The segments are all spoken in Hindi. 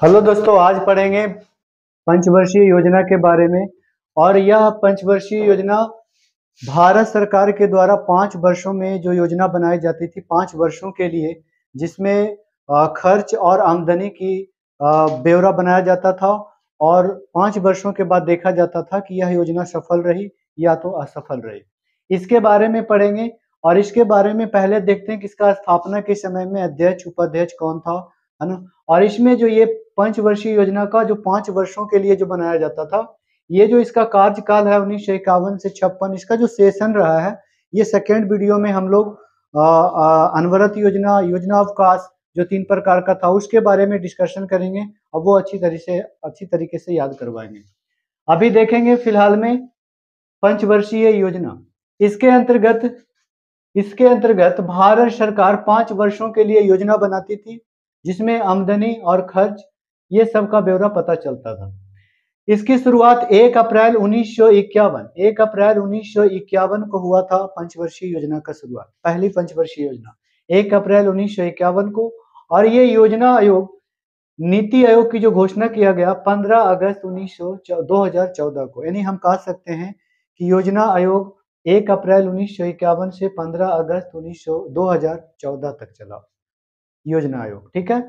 हेलो दोस्तों, आज पढ़ेंगे पंचवर्षीय योजना के बारे में। और यह पंचवर्षीय योजना भारत सरकार के द्वारा 5 वर्षों में जो योजना बनाई जाती थी, 5 वर्षों के लिए, जिसमें खर्च और आमदनी की ब्यौरा बनाया जाता था। और 5 वर्षों के बाद देखा जाता था कि यह योजना सफल रही या तो असफल रही। इसके बारे में पढ़ेंगे। और इसके बारे में पहले देखते हैं कि इसका स्थापना के समय में अध्यक्ष उपाध्यक्ष कौन था, है ना। और इसमें जो ये पंचवर्षीय योजना का जो 5 वर्षों के लिए जो बनाया जाता था, ये जो इसका कार्यकाल है 1951 से 56, इसका जो सेशन रहा है, ये सेकेंड वीडियो में हम लोग अनवरत योजना, योजना अवकाश, जो 3 प्रकार का था, उसके बारे में डिस्कशन करेंगे। और वो अच्छी तरीके से याद करवाएंगे। अभी देखेंगे फिलहाल में पंचवर्षीय योजना। इसके अंतर्गत भारत सरकार 5 वर्षों के लिए योजना बनाती थी, जिसमें आमदनी और खर्च ये सब का ब्यौरा पता चलता था। इसकी शुरुआत 1 अप्रैल 1951 को हुआ था। पंचवर्षीय योजना का शुरुआत, पहली पंचवर्षीय योजना 1 अप्रैल 1951 को। और ये योजना आयोग, नीति आयोग की जो घोषणा किया गया 15 अगस्त 2014 को। यानी हम कह सकते हैं कि योजना आयोग 1 अप्रैल 1951 से 15 अगस्त 2014 तक चला योजना आयोग। ठीक है।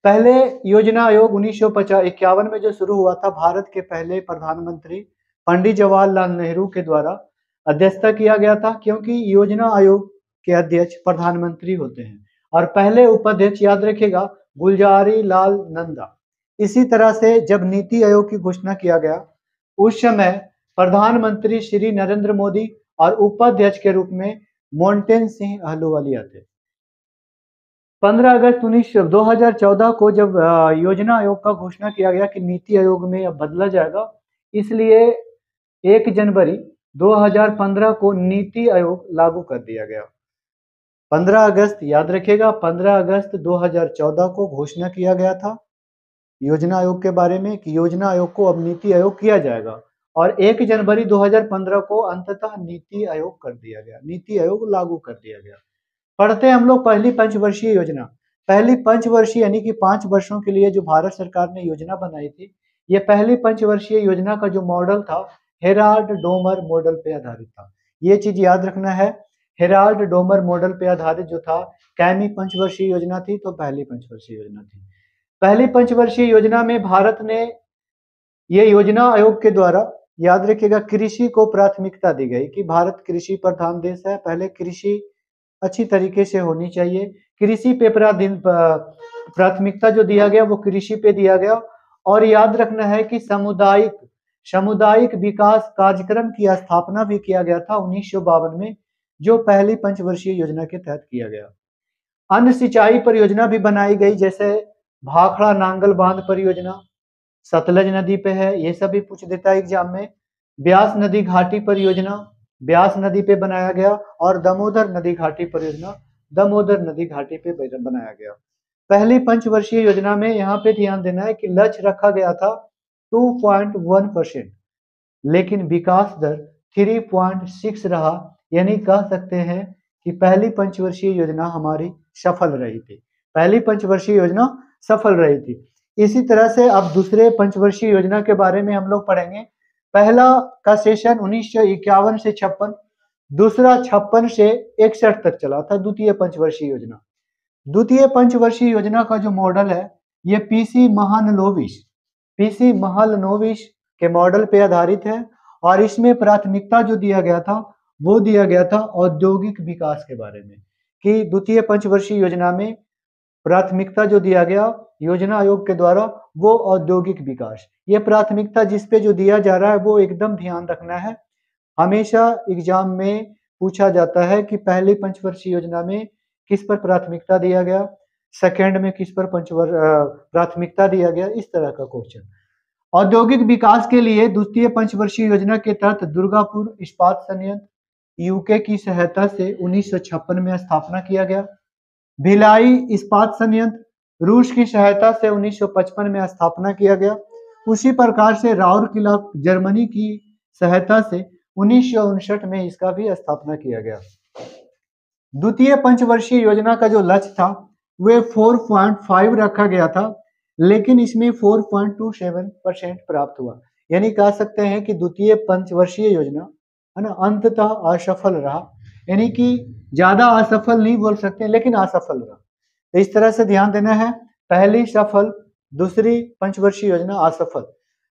पहले योजना आयोग 1951 में जो शुरू हुआ था, भारत के पहले प्रधानमंत्री पंडित जवाहरलाल नेहरू के द्वारा अध्यक्षता किया गया था, क्योंकि योजना आयोग के अध्यक्ष प्रधानमंत्री होते हैं। और पहले उपाध्यक्ष याद रखिएगा, गुलजारी लाल नंदा। इसी तरह से जब नीति आयोग की घोषणा किया गया, उस समय प्रधानमंत्री श्री नरेंद्र मोदी और उपाध्यक्ष के रूप में मोंटेन सिंह अहलूवालिया थे। 15 अगस्त 2014 को जब योजना आयोग का घोषणा किया गया कि नीति आयोग में अब बदला जाएगा, इसलिए 1 जनवरी 2015 को नीति आयोग लागू कर दिया गया। 15 अगस्त याद रखिएगा, 15 अगस्त 2014 को घोषणा किया गया था योजना आयोग के बारे में कि योजना आयोग को अब नीति आयोग किया जाएगा। और 1 जनवरी 2015 को अंततः नीति आयोग कर दिया गया, नीति आयोग लागू कर दिया गया। पढ़ते हैं हम लोग पहली पंचवर्षीय योजना। पहली पंचवर्षीय यानी कि 5 वर्षों के लिए जो भारत सरकार ने योजना बनाई थी, ये पहली पंचवर्षीय योजना का जो मॉडल था, हेराल्ड डोमर मॉडल पे आधारित था। ये चीज याद रखना है, हेराल्ड डोमर मॉडल पे आधारित जो था, कैमी पंचवर्षीय योजना थी, तो पहली पंचवर्षीय योजना थी। पहली पंचवर्षीय योजना में भारत ने, ये योजना आयोग के द्वारा याद रखिएगा, कृषि को प्राथमिकता दी गई कि भारत कृषि प्रधान देश है, पहले कृषि अच्छी तरीके से होनी चाहिए। कृषि पे प्राथमिकता जो दिया गया वो कृषि पे दिया गया। और याद रखना है कि सामुदायिक विकास कार्यक्रम की स्थापना भी किया गया था 1952 में, जो पहली पंचवर्षीय योजना के तहत किया गया। अन्य सिंचाई परियोजना भी बनाई गई, जैसे भाखड़ा नांगल बांध परियोजना सतलज नदी पे है, ये सब भी पूछ देता है एग्जाम में। ब्यास नदी घाटी परियोजना ब्यास नदी पे बनाया गया। और दामोदर नदी घाटी परियोजना दामोदर नदी घाटी पे बनाया गया। पहली पंचवर्षीय योजना में यहाँ पे ध्यान देना है कि लक्ष्य रखा गया था 2.1%, लेकिन विकास दर 3.6 रहा। यानी कह सकते हैं कि पहली पंचवर्षीय योजना हमारी सफल रही थी, पहली पंचवर्षीय योजना सफल रही थी। इसी तरह से अब दूसरे पंचवर्षीय योजना के बारे में हम लोग पढ़ेंगे। पहला का सेशन 1951 से 56, दूसरा 56 से 61 तक चला था द्वितीय पंचवर्षीय योजना। द्वितीय पंचवर्षीय योजना का जो मॉडल है, ये पीसी महालनोबिस के मॉडल पे आधारित है। और इसमें प्राथमिकता जो दिया गया था, वो दिया गया था औद्योगिक विकास के बारे में, कि द्वितीय पंचवर्षीय योजना में प्राथमिकता जो दिया गया योजना आयोग के द्वारा, वो औद्योगिक विकास। ये प्राथमिकता जिस पे जो दिया जा रहा है, वो एकदम ध्यान रखना है। हमेशा एग्जाम में पूछा जाता है कि पहली पंचवर्षीय योजना में किस पर प्राथमिकता दिया गया, सेकंड में किस पर प्राथमिकता दिया गया, इस तरह का क्वेश्चन। औद्योगिक विकास के लिए द्वितीय पंचवर्षीय योजना के तहत दुर्गापुर इस्पात संयंत्र यूके की सहायता से 1956 में स्थापना किया गया। भिलाई इस्पात संयंत्र रूस की सहायता से 1955 में स्थापना किया गया। उसी प्रकार से राउरकेला जर्मनी की सहायता से 1959 में इसका भी स्थापना किया गया। द्वितीय पंचवर्षीय योजना का जो लक्ष्य था, वे 4.5 रखा गया था, लेकिन इसमें 4.27% प्राप्त हुआ। यानी कह सकते हैं कि द्वितीय पंचवर्षीय योजना है ना अंततः असफल रहा। यानी कि ज्यादा असफल नहीं बोल सकते लेकिन असफल रहा। तो इस तरह से ध्यान देना है, पहली सफल, दूसरी पंचवर्षीय योजना असफल।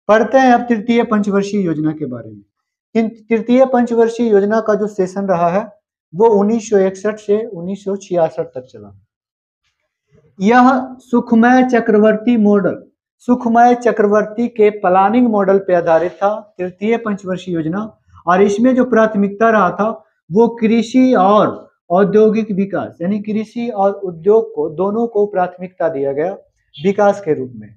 पढ़ते हैं अब तृतीय पंचवर्षीय योजना के बारे में। तृतीय पंचवर्षीय योजना का जो सेशन रहा है वो 1961 से 1966 तक चला। यह सुखमय चक्रवर्ती मॉडल, सुखमय चक्रवर्ती के प्लानिंग मॉडल पे आधारित था तृतीय पंचवर्षीय योजना। और इसमें जो प्राथमिकता रहा था वो कृषि और औद्योगिक विकास, यानी कृषि और उद्योग को दोनों को प्राथमिकता दिया गया विकास के रूप में।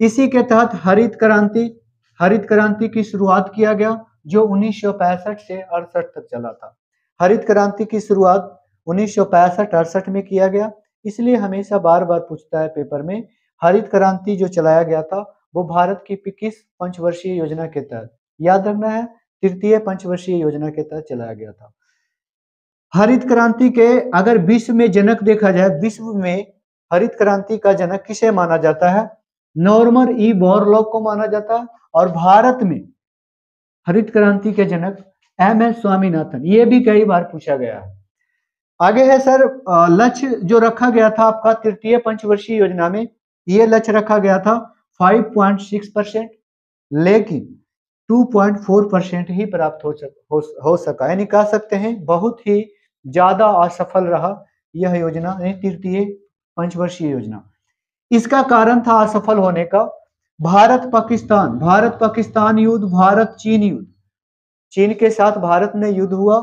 इसी के तहत हरित क्रांति की शुरुआत किया गया जो 1965 से 68 तक चला था। हरित क्रांति की शुरुआत 1965-68 में किया गया, इसलिए हमेशा बार बार पूछता है पेपर में हरित क्रांति जो चलाया गया था वो भारत की किस पंचवर्षीय योजना के तहत, याद रखना है तृतीय पंचवर्षीय योजना के तहत चलाया गया था। हरित क्रांति के अगर विश्व में जनक देखा जाए, विश्व में हरित क्रांति का जनक किसे माना जाता है? नॉर्मन ई बोरलॉग को माना जाता है। और भारत में हरित क्रांति के जनक एम.एस. स्वामीनाथन, ये भी कई बार पूछा गया है। आगे है सर लक्ष्य जो रखा गया था आपका तृतीय पंचवर्षीय योजना में, ये लक्ष्य रखा गया था 5.6%, लेकिन 2.4% ही प्राप्त हो सका। यानी कह सकते हैं बहुत ही ज्यादा असफल रहा यह योजना, तृतीय पंचवर्षीय योजना। इसका कारण था असफल होने का भारत पाकिस्तान युद्ध, भारत चीन युद्ध। चीन के साथ भारत में युद्ध हुआ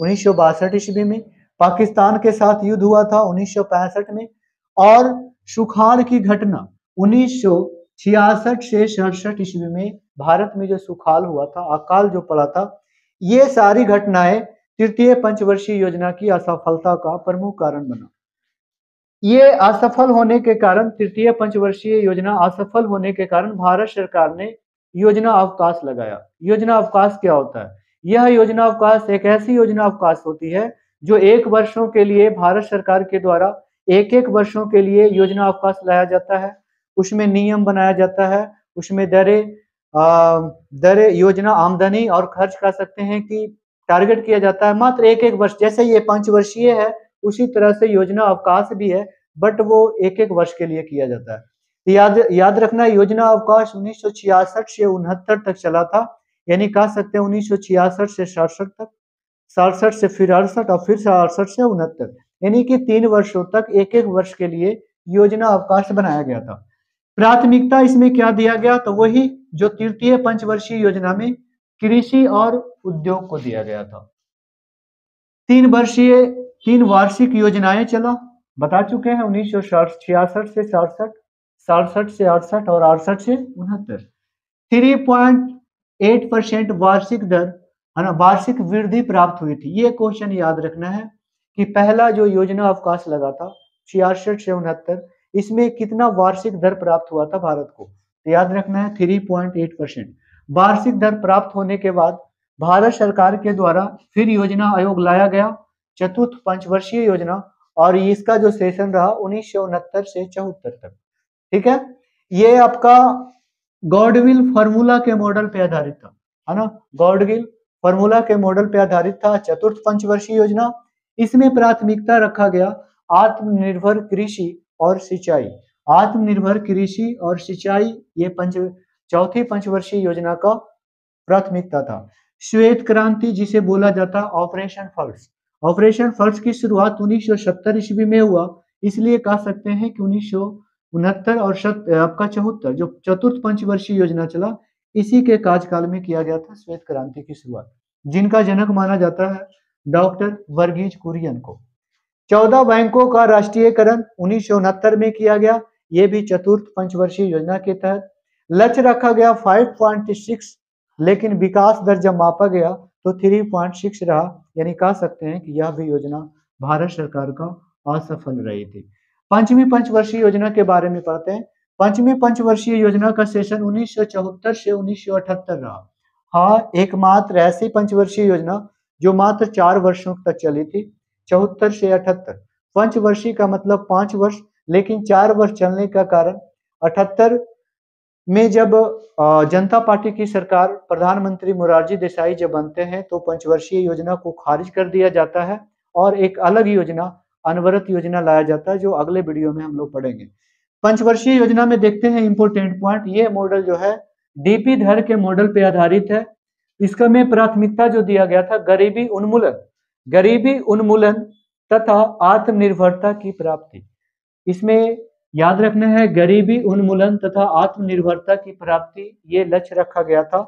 1962 ईस्वी में, पाकिस्तान के साथ युद्ध हुआ था 1965 में, और सुखाड़ की घटना 1966 से 67 ईस्वी में भारत में जो सुखाड़ हुआ था, अकाल जो पड़ा था, ये सारी घटनाएं तृतीय पंचवर्षीय योजना की असफलता का प्रमुख कारण बना। ये असफल होने के कारण, तृतीय पंचवर्षीय योजना असफल होने के कारण भारत सरकार ने योजना अवकाश लगाया। योजना अवकाश क्या होता है? यह योजना अवकाश एक ऐसी योजना अवकाश होती है जो 1 वर्षों के लिए भारत सरकार के द्वारा एक वर्षों के लिए योजना अवकाश लाया जाता है। उसमें नियम बनाया जाता है, उसमें दरें योजना आमदनी और खर्च कर सकते हैं कि टारगेट किया जाता है मात्र एक वर्ष। जैसे ये पंचवर्षीय है उसी तरह से योजना अवकाश भी है, बट वो एक वर्ष के लिए किया जाता है। याद रखना योजना अवकाश 1966 से 69 तक चला था। यानी कह सकते हैं 1966 से 67 तक, 67 से फिर 68 और फिर से 68 से 69, यानी कि 3 वर्षों तक एक वर्ष के लिए योजना अवकाश बनाया गया था। प्राथमिकता इसमें क्या दिया गया? तो वही जो तृतीय पंचवर्षीय योजना में कृषि और उद्योग को दिया गया था। 3 वार्षिक योजनाएं चला, बता चुके हैं 1966 से 67, 67 से 68 और 68 से 69। 3.8% वार्षिक दर है ना, वार्षिक वृद्धि प्राप्त हुई थी। ये क्वेश्चन याद रखना है कि पहला जो योजना अवकाश लगा था 66 से 69, इसमें कितना वार्षिक दर प्राप्त हुआ था भारत को? तो याद रखना है 3.8%। वार्षिक दर प्राप्त होने के बाद भारत सरकार के द्वारा फिर योजना आयोग लाया गया, चतुर्थ पंचवर्षीय योजना, और इसका जो सेशन रहा 1969 से 74 तक। ठीक है, ये आपका गॉडविल फार्मूला के मॉडल पे आधारित था, है ना, गॉडविल फार्मूला के मॉडल पे आधारित था चतुर्थ पंचवर्षीय योजना। इसमें प्राथमिकता रखा गया आत्मनिर्भर कृषि और सिंचाई। आत्मनिर्भर कृषि और सिंचाई ये चौथी पंचवर्षीय योजना का प्राथमिकता था। श्वेत क्रांति जिसे बोला जाता ऑपरेशन फर्स्ट, ऑपरेशन फर्स्ट की शुरुआत 1970 ईस्वी में हुआ, इसलिए कह सकते हैं कि 1969 और आपका 74 जो चतुर्थ पंचवर्षीय योजना चला, इसी के कार्यकाल में किया गया था श्वेत क्रांति की शुरुआत, जिनका जनक माना जाता है डॉक्टर वर्गीज कुरियन को। 14 बैंकों का राष्ट्रीयकरण 1969 में किया गया, ये भी चतुर्थ पंचवर्षीय योजना के तहत। लक्ष्य रखा गया 5.6, लेकिन विकास दर जब मापा गया तो 3.6 रहा, यानी कह सकते हैं कि यह भी योजना भारत सरकार का असफल रही थी। पंचमी पंचवर्षीय योजना के बारे में पढ़ते हैं। पंचमी पंचवर्षीय योजना का सेशन 1974 से 1978 रहा। हाँ, एकमात्र ऐसी पंचवर्षीय योजना जो मात्र 4 वर्षों तक चली थी, 74 से 78। पंचवर्षीय का मतलब 5 वर्ष, लेकिन 4 वर्ष चलने का कारण 78 में जब जनता पार्टी की सरकार, प्रधानमंत्री मोरारजी देसाई जब बनते हैं तो पंचवर्षीय योजना को खारिज कर दिया जाता है और एक अलग योजना, अनवरत योजना लाया जाता है, जो अगले वीडियो में हम लोग पढ़ेंगे। पंचवर्षीय योजना में देखते हैं इंपोर्टेंट पॉइंट, ये मॉडल जो है डीपी धर के मॉडल पे आधारित है। इसका में प्राथमिकता जो दिया गया था गरीबी उन्मूलन तथा आत्मनिर्भरता की प्राप्ति। इसमें याद रखना है गरीबी उन्मूलन तथा आत्मनिर्भरता की प्राप्ति, ये लक्ष्य रखा गया था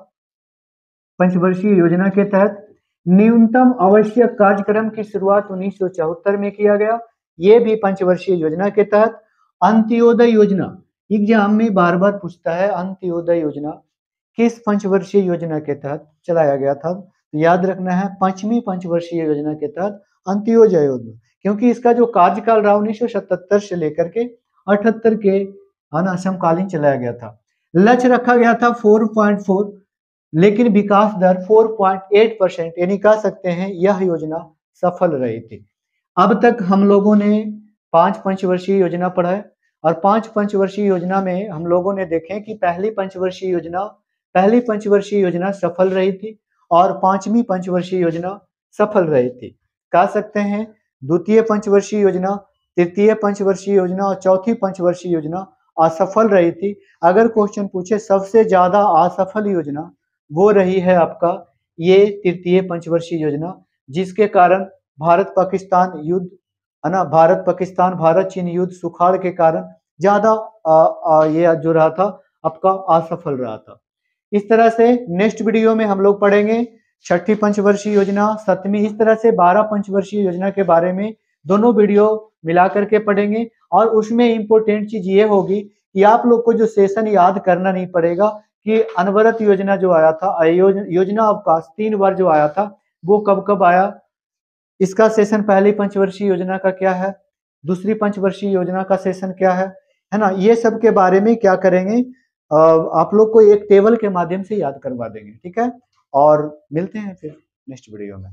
पंचवर्षीय योजना के तहत। न्यूनतम आवश्यक कार्यक्रम की शुरुआत 1974 में किया गया, ये भी पंचवर्षीय योजना के तहत। अंत्योदय योजना, एग्जाम में बार बार पूछता है अंत्योदय योजना किस पंचवर्षीय योजना के तहत चलाया गया था, याद रखना है पांचवी पंचवर्षीय योजना के तहत अंत्योदय योजना, क्योंकि इसका जो कार्यकाल रहा 1977 से लेकर के 78 के समकालीन चलाया गया था। लक्ष्य रखा गया था 4.4, लेकिन विकास दर 4.8%, यानी कह सकते हैं यह योजना सफल रही थी। अब तक हम लोगों ने 5 पंचवर्षीय योजना पढ़ा है और 5 पंचवर्षीय योजना में हम लोगों ने देखे कि पहली पंचवर्षीय योजना सफल रही थी और 5वीं पंचवर्षीय योजना सफल रही थी। कह सकते हैं द्वितीय पंचवर्षीय योजना, तृतीय पंचवर्षीय योजना और चौथी पंचवर्षीय योजना असफल रही थी। अगर क्वेश्चन पूछे सबसे ज्यादा असफल योजना, वो रही है आपका ये तृतीय पंचवर्षीय योजना, जिसके कारण भारत पाकिस्तान युद्ध है ना, भारत चीन युद्ध, सुखाड़ के कारण ज्यादा ये जो रहा था आपका असफल रहा था। इस तरह से नेक्स्ट वीडियो में हम लोग पढ़ेंगे छठी पंचवर्षीय योजना, 7वीं, इस तरह से 12 पंचवर्षीय योजना के बारे में दोनों वीडियो मिला करके पढ़ेंगे। और उसमें इंपॉर्टेंट चीज ये होगी कि आप लोग को जो सेशन याद करना नहीं पड़ेगा कि अनवरत योजना जो आया था, योजना अवकाश 3 बार जो आया था, वो कब कब आया, इसका सेशन पहली पंचवर्षीय योजना का क्या है, दूसरी पंचवर्षीय योजना का सेशन क्या है ना, ये सब के बारे में क्या करेंगे, आप लोग को एक टेबल के माध्यम से याद करवा देंगे। ठीक है, और मिलते हैं फिर नेक्स्ट वीडियो में।